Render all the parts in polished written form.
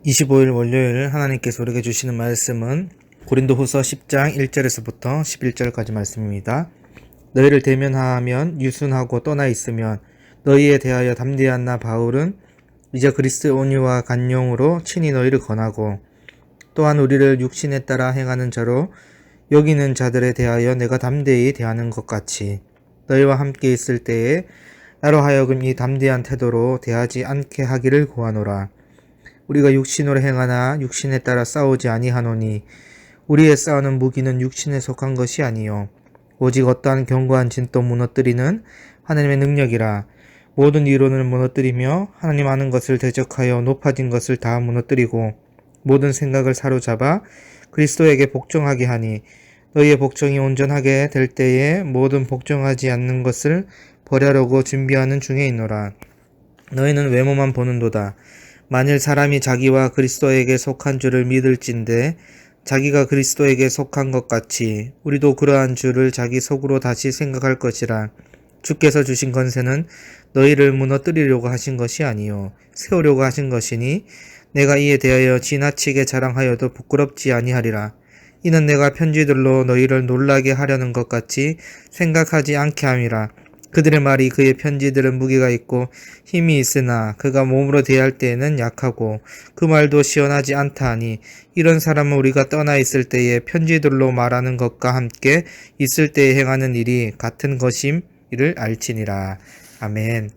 25일 월요일 하나님께서 우리에게 주시는 말씀은 고린도후서 10장 1절에서부터 11절까지 말씀입니다. 너희를 대면하면 유순하고 떠나 있으면 너희에 대하여 담대한 나 바울은 이제 그리스도의 온유와 간용으로 친히 너희를 권하고 또한 우리를 육신에 따라 행하는 자로 여기는 자들에 대하여 내가 담대히 대하는 것 같이 너희와 함께 있을 때에 나로 하여금 이 담대한 태도로 대하지 않게 하기를 구하노라. 우리가 육신으로 행하나 육신에 따라 싸우지 아니하노니 우리의 싸우는 무기는 육신에 속한 것이 아니요 오직 어떠한 견고한 진도 무너뜨리는 하나님의 능력이라. 모든 이론을 무너뜨리며 하나님 아는 것을 대적하여 높아진 것을 다 무너뜨리고 모든 생각을 사로잡아 그리스도에게 복종하게 하니 너희의 복종이 온전하게 될 때에 모든 복종하지 않는 것을 버려려고 준비하는 중에 있노라. 너희는 외모만 보는도다. 만일 사람이 자기와 그리스도에게 속한 줄을 믿을진대 자기가 그리스도에게 속한 것 같이 우리도 그러한 줄을 자기 속으로 다시 생각할 것이라. 주께서 주신 권세는 너희를 무너뜨리려고 하신 것이 아니요 세우려고 하신 것이니 내가 이에 대하여 지나치게 자랑하여도 부끄럽지 아니하리라. 이는 내가 편지들로 너희를 놀라게 하려는 것 같이 생각하지 않게 함이라. 그들의 말이 그의 편지들은 무게가 있고 힘이 있으나 그가 몸으로 대할 때에는 약하고 그 말도 시원하지 않다 하니 이런 사람은 우리가 떠나 있을 때에 편지들로 말하는 것과 함께 있을 때에 행하는 일이 같은 것임 이를 알지니라. 아멘.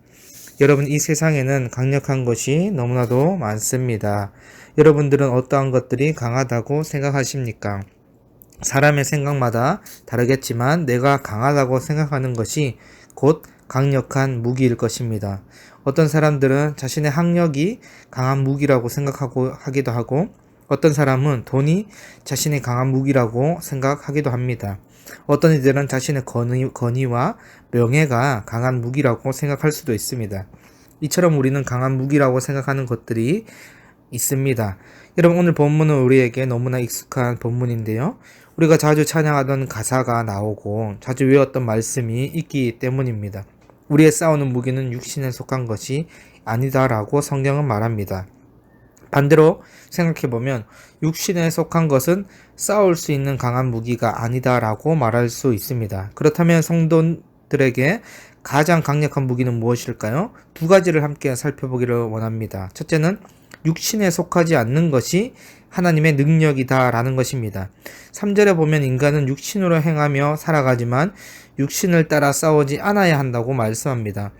여러분, 이 세상에는 강력한 것이 너무나도 많습니다. 여러분들은 어떠한 것들이 강하다고 생각하십니까? 사람의 생각마다 다르겠지만 내가 강하다고 생각하는 것이 곧 강력한 무기일 것입니다. 어떤 사람들은 자신의 학력이 강한 무기라고 하기도 하고 어떤 사람은 돈이 자신의 강한 무기라고 생각하기도 합니다. 어떤 이들은 자신의 권위와 명예가 강한 무기라고 생각할 수도 있습니다. 이처럼 우리는 강한 무기라고 생각하는 것들이 있습니다. 여러분, 오늘 본문은 우리에게 너무나 익숙한 본문인데요. 우리가 자주 찬양하던 가사가 나오고 자주 외웠던 말씀이 있기 때문입니다. 우리의 싸우는 무기는 육신에 속한 것이 아니다라고 성경은 말합니다. 반대로 생각해보면 육신에 속한 것은 싸울 수 있는 강한 무기가 아니다라고 말할 수 있습니다. 그렇다면 성도들에게 가장 강력한 무기는 무엇일까요? 두 가지를 함께 살펴보기를 원합니다. 첫째는 육신에 속하지 않는 것이 하나님의 능력이다라는 것입니다. 3절에 보면 인간은 육신으로 행하며 살아가지만 육신을 따라 싸우지 않아야 한다고 말씀합니다.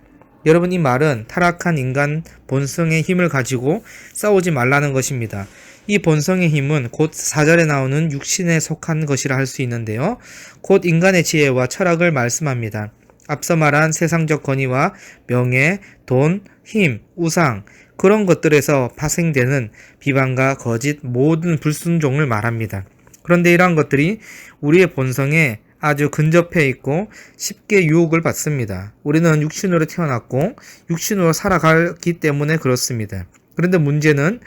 여러분, 이 말은 타락한 인간 본성의 힘을 가지고 싸우지 말라는 것입니다. 이 본성의 힘은 곧 4절에 나오는 육신에 속한 것이라 할 수 있는데요. 곧 인간의 지혜와 철학을 말씀합니다. 앞서 말한 세상적 권위와 명예, 돈, 힘, 우상 그런 것들에서 파생되는 비방과 거짓 모든 불순종을 말합니다. 그런데 이러한 것들이 우리의 본성에 아주 근접해 있고 쉽게 유혹을 받습니다. 우리는 육신으로 태어났고 육신으로 살아가기 때문에 그렇습니다. 그런데 문제는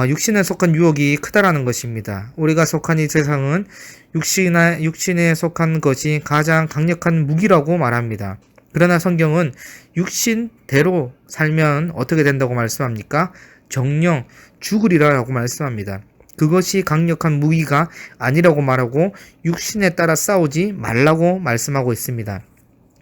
육신에 속한 유혹이 크다라는 것입니다. 우리가 속한 이 세상은 육신에 속한 것이 가장 강력한 무기라고 말합니다. 그러나 성경은 육신대로 살면 어떻게 된다고 말씀합니까? 정령 죽으리라고 말씀합니다. 그것이 강력한 무기가 아니라고 말하고 육신에 따라 싸우지 말라고 말씀하고 있습니다.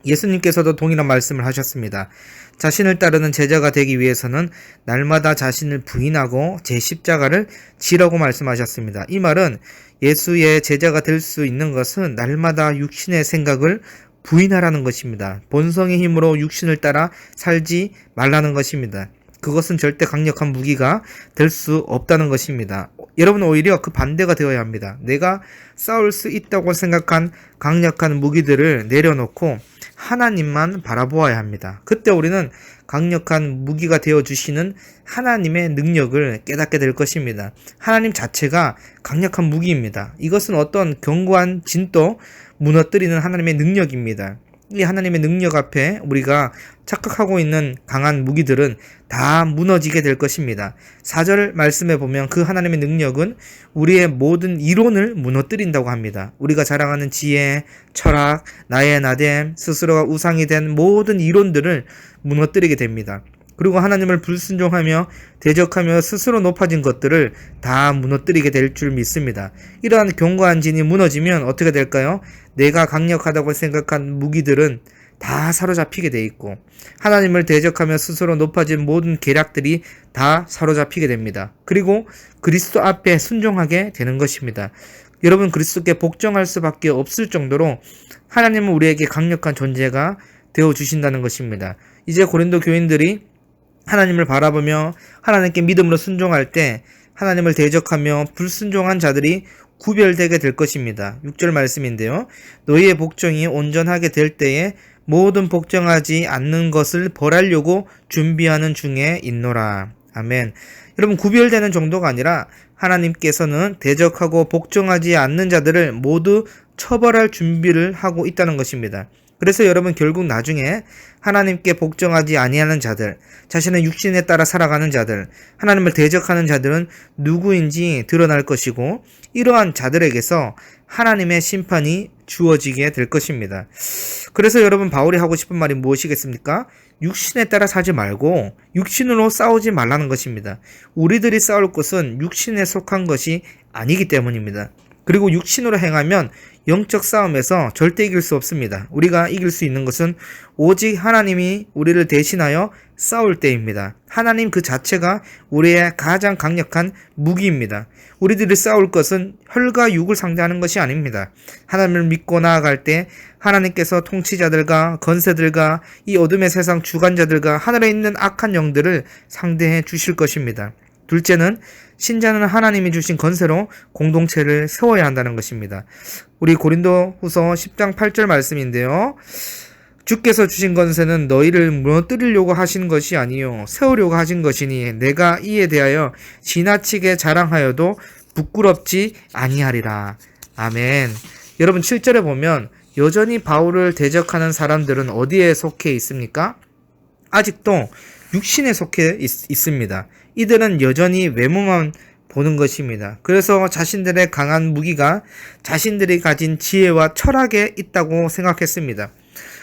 예수님께서도 동일한 말씀을 하셨습니다. 자신을 따르는 제자가 되기 위해서는 날마다 자신을 부인하고 제 십자가를 지라고 말씀하셨습니다. 이 말은 예수의 제자가 될 수 있는 것은 날마다 육신의 생각을 부인하라는 것입니다. 본성의 힘으로 육신을 따라 살지 말라는 것입니다. 그것은 절대 강력한 무기가 될 수 없다는 것입니다. 여러분, 오히려 그 반대가 되어야 합니다. 내가 싸울 수 있다고 생각한 강력한 무기들을 내려놓고 하나님만 바라보아야 합니다. 그때 우리는 강력한 무기가 되어주시는 하나님의 능력을 깨닫게 될 것입니다. 하나님 자체가 강력한 무기입니다. 이것은 어떤 견고한 진도 무너뜨리는 하나님의 능력입니다. 이 하나님의 능력 앞에 우리가 착각하고 있는 강한 무기들은 다 무너지게 될 것입니다. 4절 말씀에 보면 그 하나님의 능력은 우리의 모든 이론을 무너뜨린다고 합니다. 우리가 자랑하는 지혜, 철학, 나의 나됨, 스스로가 우상이 된 모든 이론들을 무너뜨리게 됩니다. 그리고 하나님을 불순종하며 대적하며 스스로 높아진 것들을 다 무너뜨리게 될 줄 믿습니다. 이러한 견고한 진이 무너지면 어떻게 될까요? 내가 강력하다고 생각한 무기들은 다 사로잡히게 돼 있고 하나님을 대적하며 스스로 높아진 모든 계략들이 다 사로잡히게 됩니다. 그리고 그리스도 앞에 순종하게 되는 것입니다. 여러분, 그리스도께 복종할 수밖에 없을 정도로 하나님은 우리에게 강력한 존재가 되어 주신다는 것입니다. 이제 고린도 교인들이 하나님을 바라보며 하나님께 믿음으로 순종할 때 하나님을 대적하며 불순종한 자들이 구별되게 될 것입니다. 6절 말씀인데요. 너희의 복종이 온전하게 될 때에 모든 복종하지 않는 것을 벌하려고 준비하는 중에 있노라. 아멘. 여러분, 구별되는 정도가 아니라 하나님께서는 대적하고 복종하지 않는 자들을 모두 처벌할 준비를 하고 있다는 것입니다. 그래서 여러분, 결국 나중에 하나님께 복종하지 아니하는 자들, 자신의 육신에 따라 살아가는 자들, 하나님을 대적하는 자들은 누구인지 드러날 것이고 이러한 자들에게서 하나님의 심판이 주어지게 될 것입니다. 그래서 여러분, 바울이 하고 싶은 말이 무엇이겠습니까? 육신에 따라 사지 말고 육신으로 싸우지 말라는 것입니다. 우리들이 싸울 것은 육신에 속한 것이 아니기 때문입니다. 그리고 육신으로 행하면 영적 싸움에서 절대 이길 수 없습니다. 우리가 이길 수 있는 것은 오직 하나님이 우리를 대신하여 싸울 때입니다. 하나님 그 자체가 우리의 가장 강력한 무기입니다. 우리들이 싸울 것은 혈과 육을 상대하는 것이 아닙니다. 하나님을 믿고 나아갈 때 하나님께서 통치자들과 건세들과 이 어둠의 세상 주관자들과 하늘에 있는 악한 영들을 상대해 주실 것입니다. 둘째는 신자는 하나님이 주신 건세로 공동체를 세워야 한다는 것입니다. 우리 고린도 후서 10장 8절 말씀인데요. 주께서 주신 건세는 너희를 무너뜨리려고 하신 것이 아니요 세우려고 하신 것이니 내가 이에 대하여 지나치게 자랑하여도 부끄럽지 아니하리라. 아멘. 여러분, 7절에 보면 여전히 바울을 대적하는 사람들은 어디에 속해 있습니까? 아직도 육신에 속해 있습니다. 이들은 여전히 외모만 보는 것입니다. 그래서 자신들의 강한 무기가 자신들이 가진 지혜와 철학에 있다고 생각했습니다.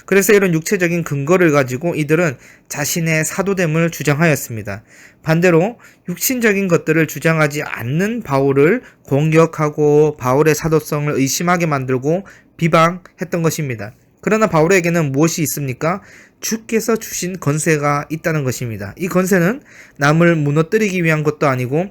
그래서 이런 육체적인 근거를 가지고 이들은 자신의 사도됨을 주장하였습니다. 반대로 육신적인 것들을 주장하지 않는 바울을 공격하고 바울의 사도성을 의심하게 만들고 비방했던 것입니다. 그러나 바울에게는 무엇이 있습니까? 주께서 주신 건세가 있다는 것입니다. 이 건세는 남을 무너뜨리기 위한 것도 아니고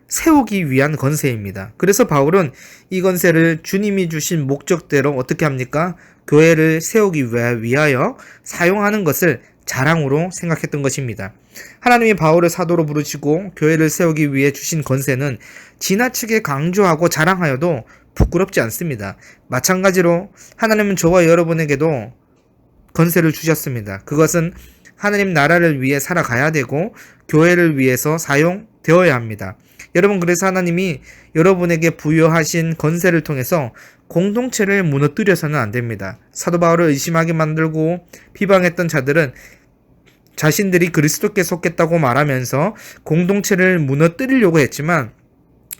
세우기 위한 건세입니다. 그래서 바울은 이 건세를 주님이 주신 목적대로 어떻게 합니까? 교회를 세우기 위하여 사용하는 것을 자랑으로 생각했던 것입니다. 하나님이 바울을 사도로 부르시고 교회를 세우기 위해 주신 건세는 지나치게 강조하고 자랑하여도 부끄럽지 않습니다. 마찬가지로 하나님은 저와 여러분에게도 건세를 주셨습니다. 그것은 하나님 나라를 위해 살아가야 되고 교회를 위해서 사용되어야 합니다. 여러분, 그래서 하나님이 여러분에게 부여하신 건세를 통해서 공동체를 무너뜨려서는 안 됩니다. 사도 바울을 의심하게 만들고 비방했던 자들은 자신들이 그리스도께 속했다고 말하면서 공동체를 무너뜨리려고 했지만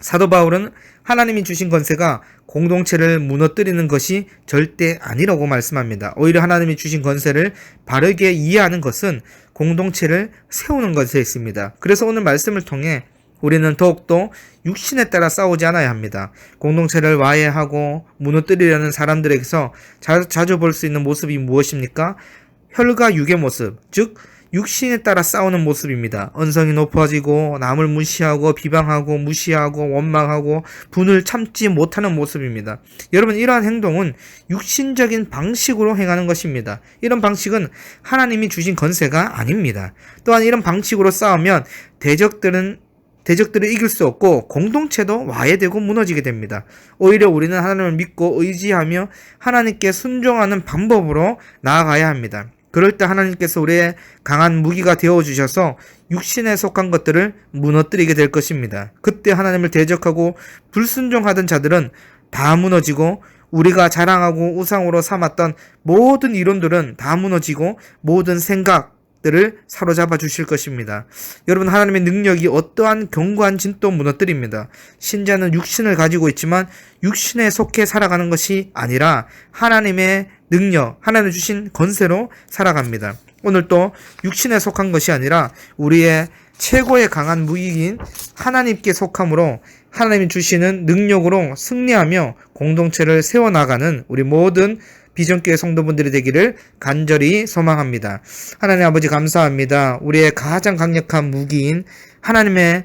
사도 바울은 하나님이 주신 건세가 공동체를 무너뜨리는 것이 절대 아니라고 말씀합니다. 오히려 하나님이 주신 건세를 바르게 이해하는 것은 공동체를 세우는 것에 있습니다. 그래서 오늘 말씀을 통해 우리는 더욱더 육신에 따라 싸우지 않아야 합니다. 공동체를 와해하고 무너뜨리려는 사람들에게서 자주 볼 수 있는 모습이 무엇입니까? 혈과 육의 모습, 즉 육신에 따라 싸우는 모습입니다. 언성이 높아지고 남을 무시하고 비방하고 무시하고 원망하고 분을 참지 못하는 모습입니다. 여러분, 이러한 행동은 육신적인 방식으로 행하는 것입니다. 이런 방식은 하나님이 주신 건세가 아닙니다. 또한 이런 방식으로 싸우면 대적들을 이길 수 없고 공동체도 와해되고 무너지게 됩니다. 오히려 우리는 하나님을 믿고 의지하며 하나님께 순종하는 방법으로 나아가야 합니다. 그럴 때 하나님께서 우리의 강한 무기가 되어주셔서 육신에 속한 것들을 무너뜨리게 될 것입니다. 그때 하나님을 대적하고 불순종하던 자들은 다 무너지고 우리가 자랑하고 우상으로 삼았던 모든 이론들은 다 무너지고 모든 생각들을 사로잡아 주실 것입니다. 여러분, 하나님의 능력이 어떠한 견고한 진도 무너뜨립니다. 신자는 육신을 가지고 있지만 육신에 속해 살아가는 것이 아니라 하나님의 능력, 하나님 주신 건세로 살아갑니다. 오늘 또 육신에 속한 것이 아니라 우리의 최고의 강한 무기인 하나님께 속함으로 하나님이 주시는 능력으로 승리하며 공동체를 세워나가는 우리 모든 비전교회 성도분들이 되기를 간절히 소망합니다. 하나님 아버지 감사합니다. 우리의 가장 강력한 무기인 하나님의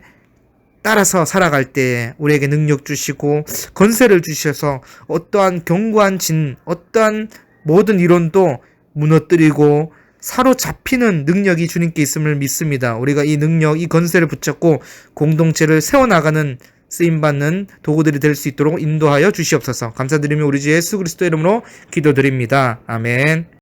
따라서 살아갈 때 우리에게 능력 주시고 건세를 주셔서 어떠한 견고한 어떠한 모든 이론도 무너뜨리고 사로잡히는 능력이 주님께 있음을 믿습니다. 우리가 이 능력, 이 건세를 붙잡고 공동체를 세워나가는 쓰임받는 도구들이 될 수 있도록 인도하여 주시옵소서. 감사드리며 우리 주 예수 그리스도의 이름으로 기도드립니다. 아멘.